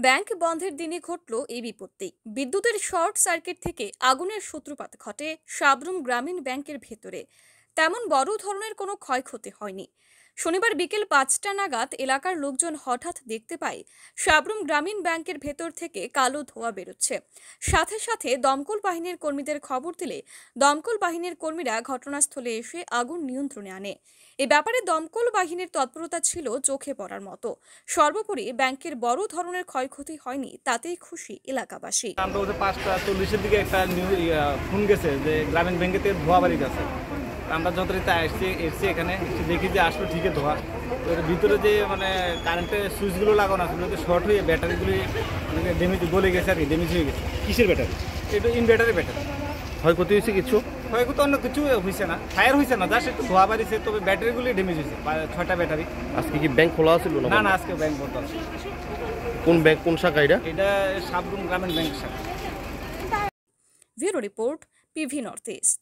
Bank বন্ধের দিনে ঘটল এই বিপত্তি। বিদ্যুতের শর্ট সার্কিট থেকে আগুনের সূত্রপাত ঘটে সাবরুম গ্রামীণ ব্যাংকের ভেতরে। তেমন বড় ধরনের কোনো ক্ষয়ক্ষতি হয়নি। শনিবার বিকেল ৫টা নাগাদ এলাকার লোকজন হঠাৎ দেখতে পায় সাবরুম গ্রামীণ ব্যাংকের ভেতর থেকে কালো ধোঁয়া বেরোচ্ছে। সাথে সাথে দমকল বাহিনীর কর্মীদের খবর দিলে দমকল বাহিনীর কর্মীরা ঘটনাস্থলে এসে আগুন নিয়ন্ত্রণে আনে। এ ব্যাপারে দমকল বাহিনীর তৎপরতা ছিল চোখে পড়ার মতো। সর্বোপরি ব্যাংকের বড় ধরনের ক্ষয়ক্ষতি হয়নি, তাতেই খুশি এলাকাবাসী। আমরা ওদের ৫টা ৪০-এর দিকে একটা ফোন গেছে যে গ্রামীণ ব্যাংকে ধোয়া বাড়ি গেছে। আমরা যথারীতি এসছি এখানে দেখি যে আসলে ঠিকই ধোয়া। এর ভিতরে যে কারেন্টের সুইচগুলো লাগানো আছে ওগুলো শর্ট হয়ে ব্যাটারিগুলি ড্যামেজ গলে গেছে আর কি, ড্যামেজ হয়ে গেছে। কিসের ব্যাটারি? এটা ইনভার্টারের ব্যাটারি। ক্ষয়ক্ষতি হয়েছে কিছু? ক্ষয়ক্ষতি অন্য কিছু হয়েছে না, ফায়ার হয়েছে না, জাস্ট একটু ধোয়া বাড়িছে, তবে ব্যাটারিগুলি ড্যামেজ হয়েছে। 6টা ব্যাটারি। আজকে কি ব্যাংক খোলা ছিল? না না, আজকে ব্যাংক বন্ধ আছে। কোন ব্যাংক, কোন শাখা এটা? এটা সাবরুম গ্রামীণ ব্যাংক শাখা। Bureau report, PV north east.